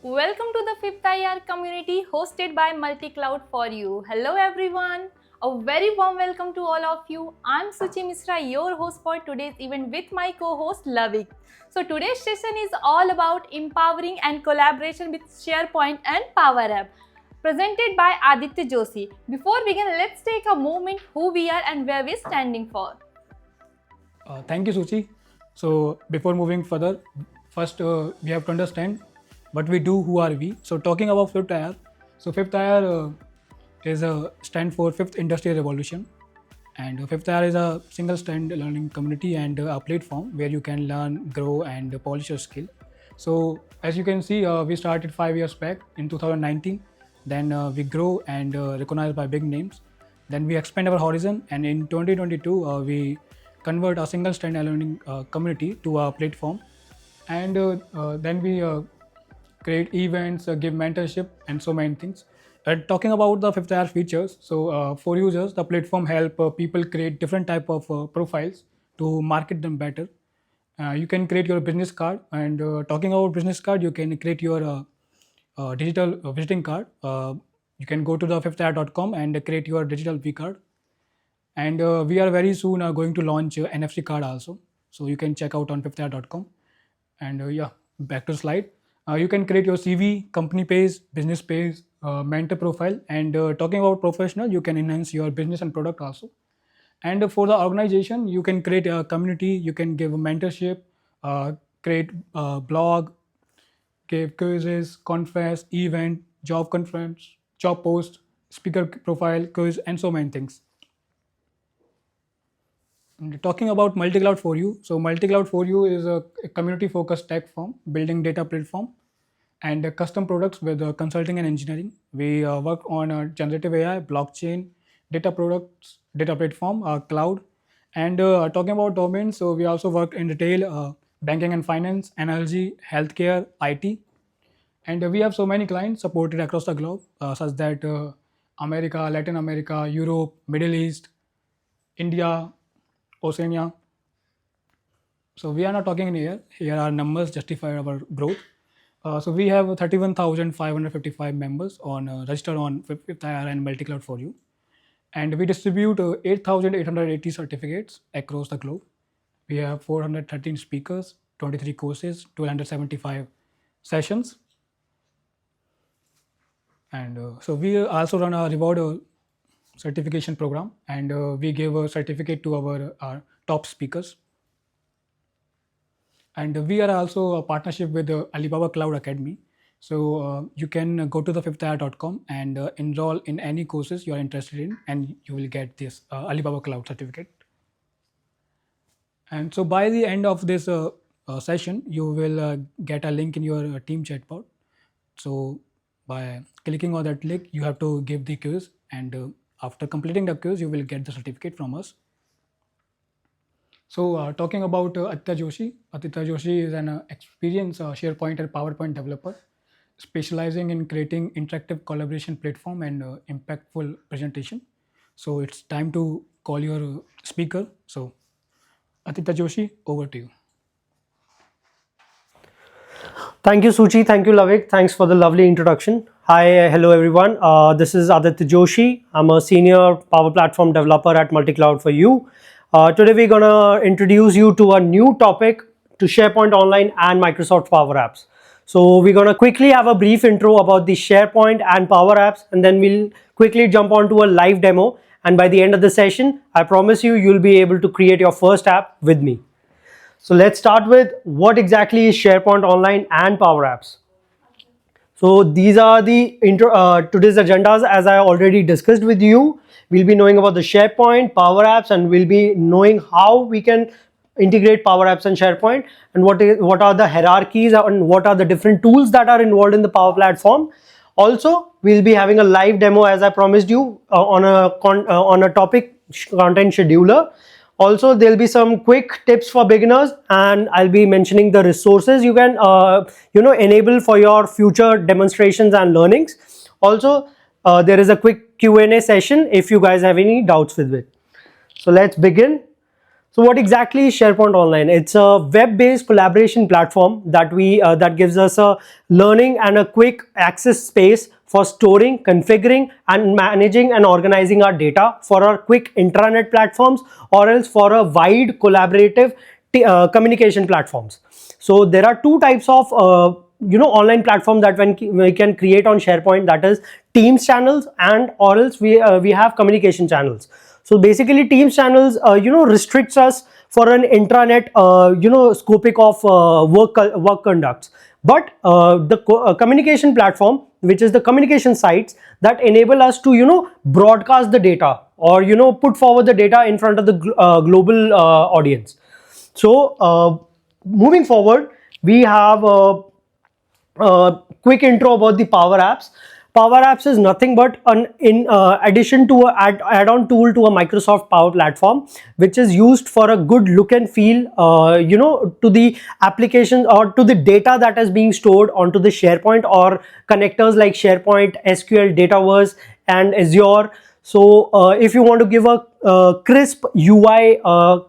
Welcome to the 5th IR community hosted by Multi-Cloud for You. Hello everyone. A very warm welcome to all of you. I'm Suchi Misra, your host for today's event with my co-host Lavik. So today's session is all about empowering and collaboration with SharePoint and Power App, presented by Aditya Joshi. Before we begin, let's take a moment who we are and where we're standing for. Thank you, Suchi. So before moving further, first we have to understand what we do, who are we. So talking about 5th IR, so 5th IR is a stand for 5th Industrial Revolution, and 5th IR is a single stand learning community and a platform where you can learn, grow, and polish your skill. So as you can see, we started 5 years back in 2019. Then we grow and recognized by big names. Then we expand our horizon, and in 2022 we convert a single stand learning community to a platform, and then we create events, give mentorship, and so many things. Talking about the 5th IR features, so for users, the platform help people create different type of profiles to market them better. You can create your business card, and talking about business card, you can create your digital visiting card. You can go to the 5thir.com and create your digital V card. And we are very soon going to launch NFC card also. So you can check out on 5thir.com. And yeah, back to slide. You can create your CV, company page, business page, mentor profile. And talking about professional, you can enhance your business and product also. And for the organization, you can create a community, you can give a mentorship, create a blog, give quizzes, conference, event, job conference, job post, speaker profile, quiz, and so many things. And talking about Multi-Cloud for You, so Multi-Cloud for You is a community-focused tech firm building data platform and custom products with consulting and engineering. We work on generative AI, blockchain, data products, data platform, cloud. And talking about domains, so we also work in retail, banking and finance, energy, healthcare, IT. And we have so many clients supported across the globe, such that America, Latin America, Europe, Middle East, India, Oceania. So we are not talking in here. Here are numbers justify our growth. So we have 31,555 members on registered on 5th IR and Multi-Cloud for You. And we distribute 8,880 certificates across the globe. We have 413 speakers, 23 courses, 275 sessions. And so we also run a reward certification program, and we give a certificate to our top speakers. And we are also a partnership with Alibaba Cloud Academy. So you can go to the 5thir.com and enroll in any courses you are interested in, and you will get this Alibaba Cloud certificate. And so by the end of this session, you will get a link in your team chatbot. So by clicking on that link, you have to give the quiz, and after completing the quiz, you will get the certificate from us. So talking about Aditya Joshi is an experienced SharePoint and PowerPoint developer, specializing in creating interactive collaboration platform and impactful presentation. So it's time to call your speaker. So Aditya Joshi, over to you. Thank you, Suchi. Thank you, Lavik. Thanks for the lovely introduction. Hi, hello everyone. This is Aditya Joshi. I'm a senior Power Platform developer at Multi-Cloud for You. Today we're gonna introduce you to a new topic to SharePoint Online and Microsoft Power Apps. So we're gonna quickly have a brief intro about the SharePoint and Power Apps, and then we'll quickly jump onto a live demo. And by the end of the session, I promise you, you'll be able to create your first app with me. So let's start with what exactly is SharePoint Online and Power Apps. So these are the today's agendas, as I already discussed with you. We'll be knowing about the SharePoint, Power Apps, and we'll be knowing how we can integrate Power Apps and SharePoint, and what are the hierarchies and what are the different tools that are involved in the Power Platform. Also, we'll be having a live demo, as I promised you, on a topic content scheduler. Also, there'll be some quick tips for beginners, and I'll be mentioning the resources you can enable for your future demonstrations and learnings. Also, there is a quick Q&A session if you guys have any doubts with it. So let's begin. So what exactly is SharePoint Online? It's a web-based collaboration platform that gives us a learning and a quick access space for storing, configuring, and managing and organizing our data for our quick intranet platforms, or else for a wide collaborative communication platforms. So there are two types of online platform that we can create on SharePoint, that is Teams channels, and or else we have communication channels. So basically Teams channels restricts us for an intranet scoping of work conducts, but the communication platform, which is the communication sites that enable us to broadcast the data, or put forward the data in front of the global audience. So moving forward, we have quick intro about the Power Apps. Power Apps is nothing but an addition to a add-on tool to a Microsoft Power Platform, which is used for a good look and feel, to the application or to the data that is being stored onto the SharePoint or connectors like SharePoint, SQL, Dataverse, and Azure. So if you want to give a crisp UI,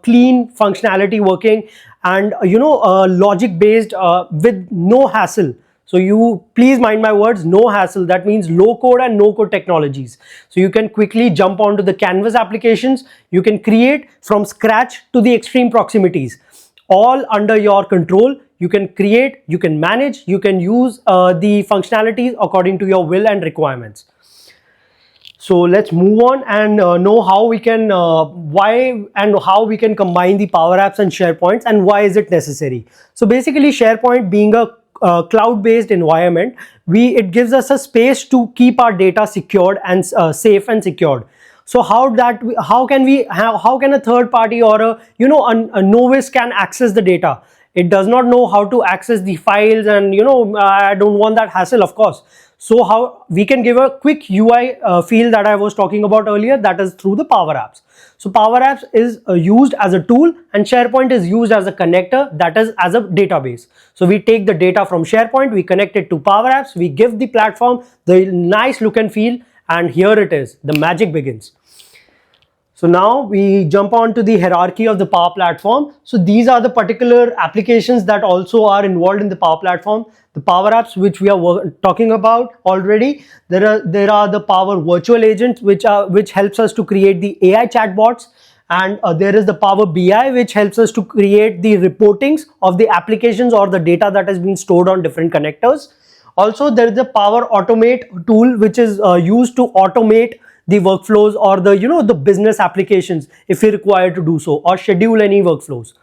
clean functionality working, and logic based with no hassle. So you please mind my words, no hassle. That means low code and no code technologies. So you can quickly jump onto the Canvas applications. You can create from scratch to the extreme proximities, all under your control. You can create, you can manage, you can use the functionalities according to your will and requirements. So let's move on and know how we can why and how we can combine the Power Apps and SharePoints, and why is it necessary. So basically, SharePoint being a cloud-based environment, it gives us a space to keep our data secured and safe and secured. So how can a third party or a novice can access the data? It does not know how to access the files, and I don't want that hassle, of course. So how we can give a quick UI feel that I was talking about earlier, that is through the Power Apps. So Power Apps is used as a tool, and SharePoint is used as a connector, that is as a database. So we take the data from SharePoint, we connect it to Power Apps, we give the platform the nice look and feel, and here it is, the magic begins. So now we jump on to the hierarchy of the Power Platform. So these are the particular applications that also are involved in the Power Platform. The Power Apps, which we are talking about already, there are the Power Virtual Agents, which helps us to create the AI chatbots, and there is the Power BI, which helps us to create the reportings of the applications or the data that has been stored on different connectors. Also, there is the Power Automate tool, which is used to automate the workflows or the business applications if we require to do so, or schedule any workflows.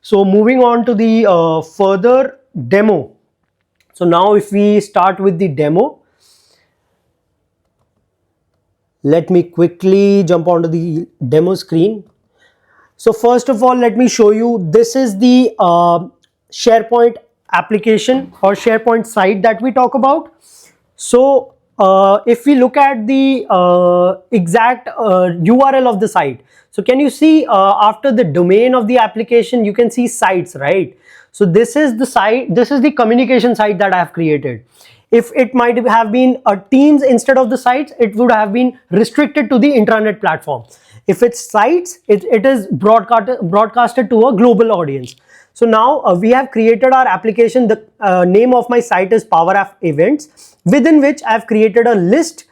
So moving on to the further demo. So now if we start with the demo, let me quickly jump onto the demo screen. So first of all, let me show you, this is the SharePoint application or SharePoint site that we talk about. So if we look at the exact URL of the site, so can you see after the domain of the application, you can see sites, right? So this is the site, this is the communication site that I have created. If it might have been a Teams instead of the sites, it would have been restricted to the intranet platform. If it's sites, it is broadcasted to a global audience. So now we have created our application. The name of my site is Power App Events, within which I have created a list,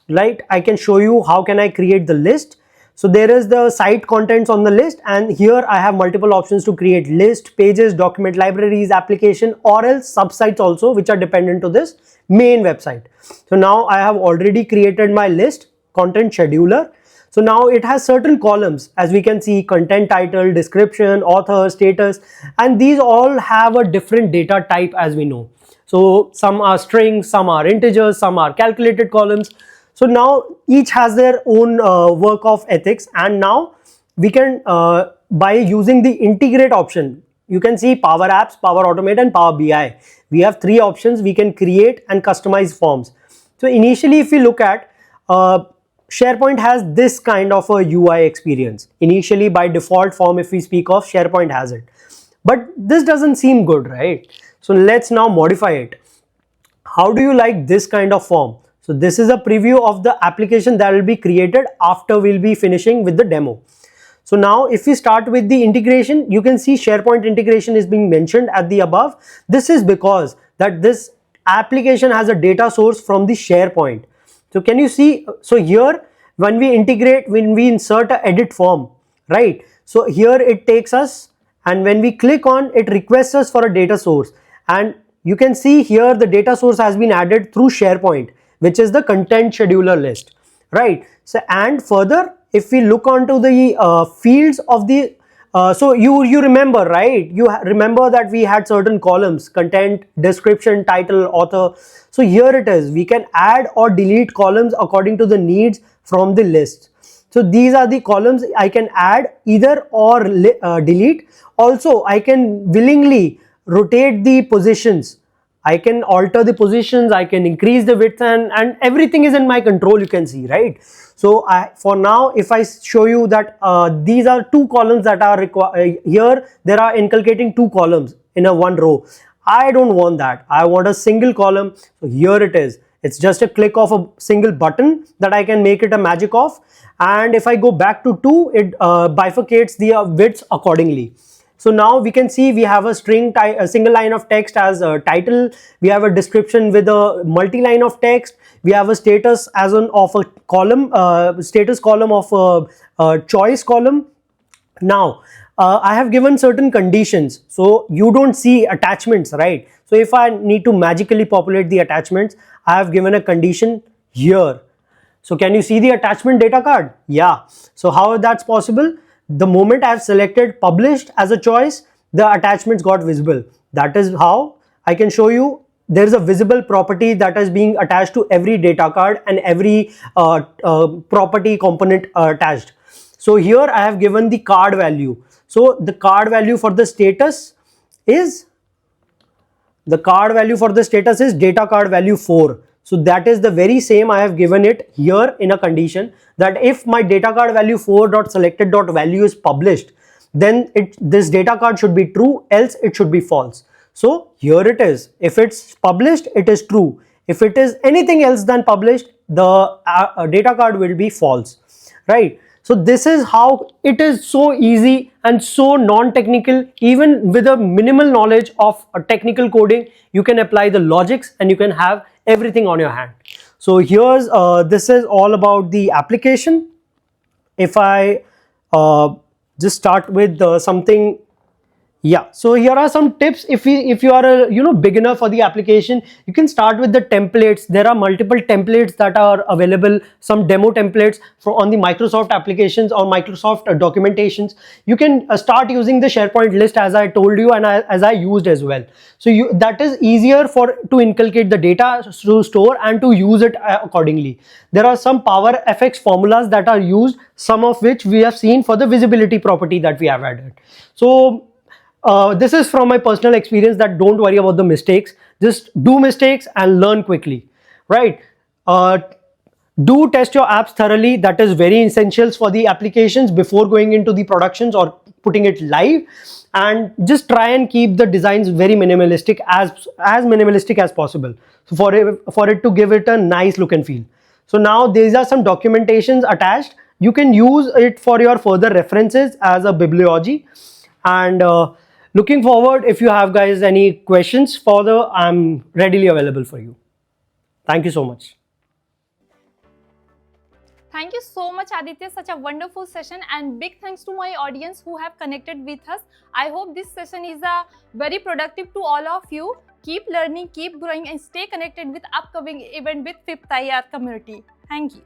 right? I can show you how can I create the list. So there is the site contents on the list, and here I have multiple options to create list, pages, document libraries, application, or else subsites also, which are dependent to this main website. So now I have already created my list, content scheduler. So now it has certain columns, as we can see, content title, description, author, status, and these all have a different data type, as we know. So some are strings, some are integers, some are calculated columns. So now each has their own work of ethics, and now we can by using the integrate option, you can see Power Apps, Power Automate, and Power BI. We have three options. We can create and customize forms. So initially, if we look at SharePoint has this kind of a UI experience. Initially, by default form, if we speak of, SharePoint has it. But this doesn't seem good, right? So let's now modify it. How do you like this kind of form? So this is a preview of the application that will be created after we'll be finishing with the demo. So now if we start with the integration, you can see SharePoint integration is being mentioned at the above. This is because that this application has a data source from the SharePoint. So can you see, so here when we integrate, when we insert a edit form, right? So here it takes us, and when we click on it, requests us for a data source, and you can see here the data source has been added through SharePoint, which is the content scheduler list, right? So and further, if we look onto the fields of the so you remember, right? You remember that we had certain columns: content, description, title, author. So here it is, we can add or delete columns according to the needs from the list. So these are the columns I can add either or delete. Also, I can willingly rotate the positions. I can alter the positions, I can increase the width, and everything is in my control, you can see, right? So for now, if I show you that these are two columns that are required here, there are inculcating two columns in a one row. I don't want that. I want a single column. So here it is. It's just a click of a single button that I can make it a magic of. And if I go back to 2, it bifurcates the widths accordingly. So now we can see we have a a single line of text as a title. We have a description with a multi-line of text. We have a status as of a column, status column of a choice column. Now, I have given certain conditions, so you don't see attachments, right? So if I need to magically populate the attachments, I have given a condition here. So can you see the attachment data card? Yeah. So how that's possible? The moment I have selected published as a choice, the attachments got visible. That is how I can show you. There is a visible property that is being attached to every data card and every property component attached. So here I have given the card value. So the card value for the status is data card value 4. So that is the very same I have given it here in a condition that if my data card value 4.selected.value is published, then this data card should be true, else it should be false. So here it is. If it's published, it is true. If it is anything else than published, the data card will be false, right? So this is how it is so easy and so non-technical. Even with a minimal knowledge of technical coding, you can apply the logics and you can have everything on your hand. So here's this is all about the application. If I just start with something. Yeah, so here are some tips. If you are a beginner for the application, you can start with the templates. There are multiple templates that are available, some demo templates on the Microsoft applications or Microsoft documentations. You can start using the SharePoint list, as I told you, and as I used as well. So that is easier to inculcate the data to store and to use it accordingly. There are some Power FX formulas that are used, some of which we have seen for the visibility property that we have added. So this is from my personal experience that don't worry about the mistakes. Just do mistakes and learn quickly, right? Do test your apps thoroughly. That is very essential for the applications before going into the productions or putting it live. And just try and keep the designs very minimalistic, as minimalistic as possible. So for it to give it a nice look and feel. So now these are some documentations attached. You can use it for your further references as a bibliology. And looking forward, if you have guys any questions further, I'm readily available for you. Thank you so much. Thank you so much, Aditya. Such a wonderful session, and big thanks to my audience who have connected with us. I hope this session is very productive to all of you. Keep learning, keep growing, and stay connected with upcoming event with 5th IR community. Thank you.